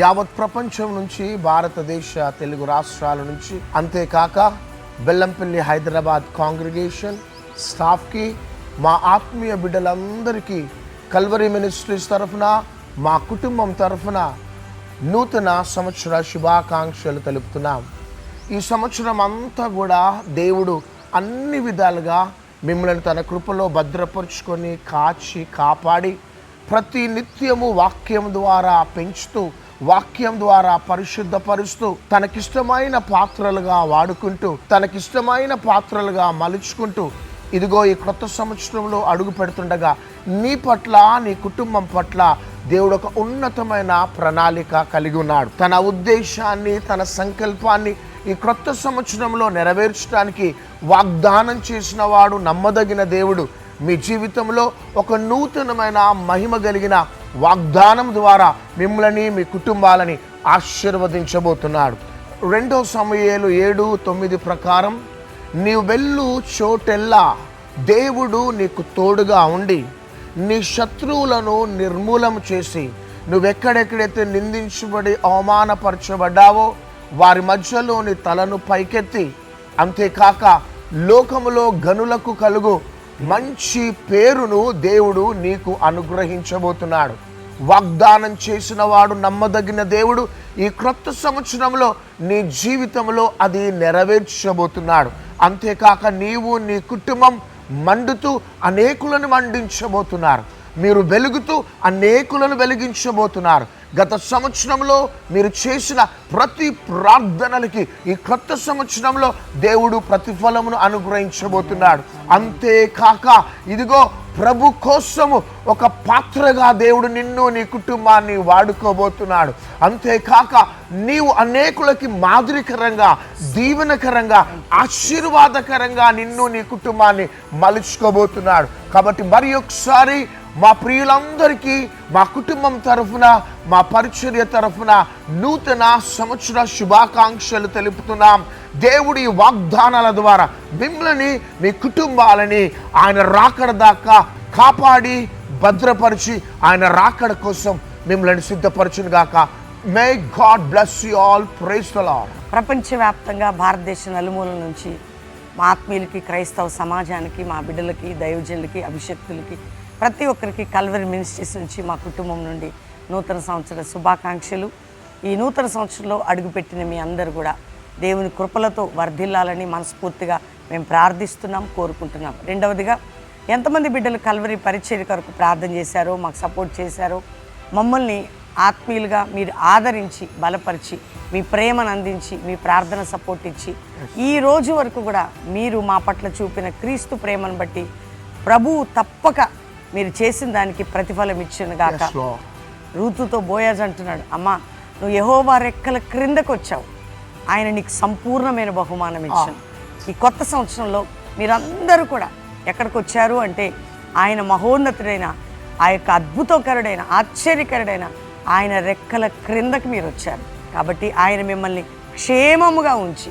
యావత్ ప్రపంచం నుంచి, భారతదేశ తెలుగు రాష్ట్రాల నుంచి, అంతేకాక బెల్లంపల్లి హైదరాబాద్ కాంగ్రిగేషన్ స్టాఫ్కి, మా ఆత్మీయ బిడ్డలందరికీ కల్వరీ మినిస్ట్రీస్ తరఫున, మా కుటుంబం తరఫున నూతన సంవత్సర శుభాకాంక్షలు తెలుపుతున్నాం. ఈ సంవత్సరం అంతా కూడా దేవుడు అన్ని విధాలుగా మిమ్మల్ని తన కృపలో భద్రపరుచుకొని, కాచి, కాపాడి, ప్రతి నిత్యము వాక్యం ద్వారా పెంచుతూ, వాక్యం ద్వారా పరిశుద్ధపరుస్తూ, తనకిష్టమైన పాత్రలుగా వాడుకుంటూ, తనకిష్టమైన పాత్రలుగా మలుచుకుంటూ, ఇదిగో ఈ కొత్త సంవత్సరంలో అడుగు పెడుతుండగా నీ పట్ల, నీ కుటుంబం పట్ల దేవుడు ఒక ఉన్నతమైన ప్రణాళిక కలిగి ఉన్నాడు. తన ఉద్దేశాన్ని, తన సంకల్పాన్ని ఈ కొత్త సంవత్సరంలో నెరవేర్చడానికి వాగ్దానం చేసిన వాడు నమ్మదగిన దేవుడు. మీ జీవితంలో ఒక నూతనమైన మహిమ కలిగిన వాగ్దానం ద్వారా మిమ్మల్ని, మీ కుటుంబాలని ఆశీర్వదించబోతున్నాడు. 2 సమూయేలు 7:9 ప్రకారం, నీవు వెళ్ళు చోటెల్లా దేవుడు నీకు తోడుగా ఉండి నీ శత్రువులను నిర్మూలం చేసి, నువ్వెక్కడెక్కడైతే నిందించబడి అవమానపరచబడ్డావో వారి మధ్యలో నీ తలను పైకెత్తి, అంతేకాక లోకములో గనులకు కలుగు మంచి పేరును దేవుడు నీకు అనుగ్రహించబోతున్నాడు. వాగ్దానం చేసిన వాడు నమ్మదగిన దేవుడు. ఈ క్రొత్త సంవత్సరంలో నీ జీవితంలో అది నెరవేర్చబోతున్నాడు. అంతేకాక నీవు, నీ కుటుంబం మండుతూ అనేకులను మండించబోతున్నారు. మీరు వెలుగుతూ అనేకులను వెలిగించబోతున్నారు. గత సంవత్సరంలో మీరు చేసిన ప్రతి ప్రార్థనలకి ఈ కొత్త సంవత్సరంలో దేవుడు ప్రతిఫలమును అనుగ్రహించబోతున్నాడు. అంతేకాక ఇదిగో ప్రభు కోసము ఒక పాత్రగా దేవుడు నిన్ను, నీ కుటుంబాన్ని వాడుకోబోతున్నాడు. అంతేకాక నీవు అనేకులకి మాదిరికరంగా, దీవెనకరంగా, ఆశీర్వాదకరంగా నిన్ను, నీ కుటుంబాన్ని మలుచుకోబోతున్నాడు. కాబట్టి మరి ఒకసారి మా ప్రియులందరికీ మా కుటుంబం తరఫున, మా పరిచర్య తరఫున నూతన సంవత్సర శుభాకాంక్షలు తెలుపుతున్నాం. దేవుడి వాగ్దానాల ద్వారా మిమ్మల్ని, మీ కుటుంబాలని ఆయన రాకడ దాకా కాపాడి, భద్రపరిచి, ఆయన రాకడ కోసం మిమ్మల్ని సిద్ధపరచును గాక. May God bless you all. Praise the Lord. ప్రపంచవ్యాప్తంగా భారతదేశ నలుమూలల నుంచి మా ఆత్మీయులకి, క్రైస్తవ సమాజానికి, మా బిడ్డలకి, దైవజనులకి, అభిషక్తులకి, ప్రతి ఒక్కరికి కల్వరీ మినిస్ట్రీస్ నుంచి, మా కుటుంబం నుండి నూతన సంవత్సర శుభాకాంక్షలు. ఈ నూతన సంవత్సరంలో అడుగుపెట్టిన మీ అందరూ కూడా దేవుని కృపలతో వర్ధిల్లాలని మనస్ఫూర్తిగా మేము ప్రార్థిస్తున్నాం, కోరుకుంటున్నాం. రెండవదిగా, ఎంతమంది బిడ్డలు కల్వరీ పరిచర్య కొరకు ప్రార్థన చేశారో, మాకు సపోర్ట్ చేశారో, మమ్మల్ని ఆత్మీయులుగా మీరు ఆదరించి, బలపరిచి, మీ ప్రేమను అందించి, మీ ప్రార్థన సపోర్ట్ ఇచ్చి, ఈ రోజు వరకు కూడా మీరు మా పట్ల చూపిన క్రీస్తు ప్రేమను బట్టి ప్రభువు తప్పక మీరు చేసిన దానికి ప్రతిఫలం ఇచ్చిన గాక. రూతుతో బోయాజ్ అంటున్నాడు, అమ్మా నువ్వు యెహోవా రెక్కల క్రిందకు వచ్చావు, ఆయన నీకు సంపూర్ణమైన బహుమానం ఇచ్చాను. ఈ కొత్త సంవత్సరంలో మీరందరూ కూడా ఎక్కడికి వచ్చారు అంటే ఆయన మహోన్నతుడైన, ఆ యొక్క అద్భుతకరుడైన, ఆశ్చర్యకరుడైన ఆయన రెక్కల క్రిందకి మీరు వచ్చారు. కాబట్టి ఆయన మిమ్మల్ని క్షేమముగా ఉంచి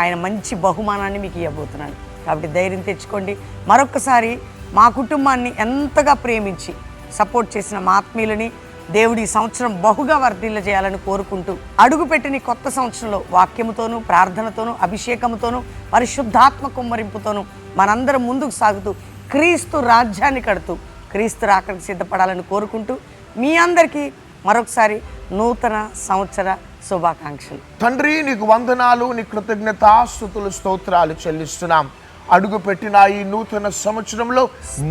ఆయన మంచి బహుమానాన్ని మీకు ఇవ్వబోతున్నాడు. కాబట్టి ధైర్యం తెచ్చుకోండి. మరొక్కసారి మా కుటుంబాన్ని ఎంతగా ప్రేమించి సపోర్ట్ చేసిన మా ఆత్మీయులని దేవుడి సంవత్సరం బహుగా వర్ధిల్ల చేయాలని కోరుకుంటూ, అడుగుపెట్టిన కొత్త సంవత్సరంలో వాక్యముతోనూ, ప్రార్థనతోనూ, అభిషేకముతోనూ, పరిశుద్ధాత్మ కుమ్మరింపుతోనూ మనందరం ముందుకు సాగుతూ క్రీస్తు రాజ్యాన్ని కడుతూ క్రీస్తు రాకడకు సిద్ధపడాలని కోరుకుంటూ మీ అందరికీ మరొకసారి నూతన సంవత్సర శుభాకాంక్షలు. తండ్రి, నీకు వందనాలు, నీ కృతజ్ఞతాస్తుతులు, స్తోత్రాలు చెల్లిస్తున్నాం. అడుగుపెట్టిన ఈ నూతన సంవత్సరంలో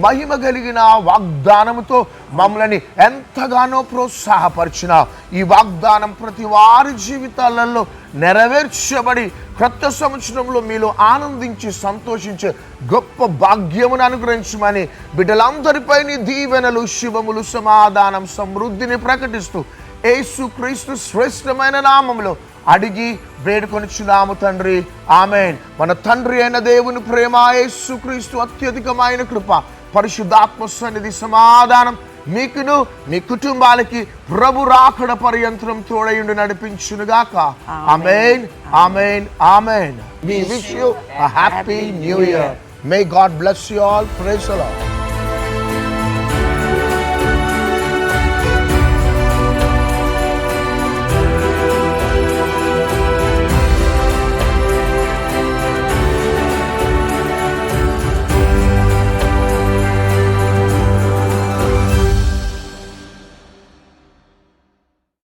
మహిమ కలిగిన వాగ్దానముతో మమ్మల్ని ఎంతగానో ప్రోత్సాహపరిచిన ఈ వాగ్దానం ప్రతి వారి జీవితాలలో నెరవేర్చబడి కొత్త సంవత్సరంలో మీలో ఆనందించి సంతోషించే గొప్ప భాగ్యమును అనుగ్రహించమని బిడ్డలందరిపై నీ దీవెనలు, శుభములు, సమాధానం, సమృద్ధిని ప్రకటిస్తూ యేసుక్రీస్తు శ్రేష్టమైన నామములో అడిగి వేడుకొనిచున్నాము తండ్రి, ఆమేన్. మన తండ్రి అయిన దేవుని ప్రేమ, యేసుక్రీస్తు అత్యధికమైన కృప, పరిశుద్ధాత్మ సన్నిధి, సమాధానం మీకును, మీ కుటుంబాలకి ప్రభు రాకడ పర్యంతరం తోడయుండి నడిపించునుగాక. ఆమేన్, ఆమేన్, ఆమేన్. We wish you a happy new year. May God bless you all. Praise the Lord.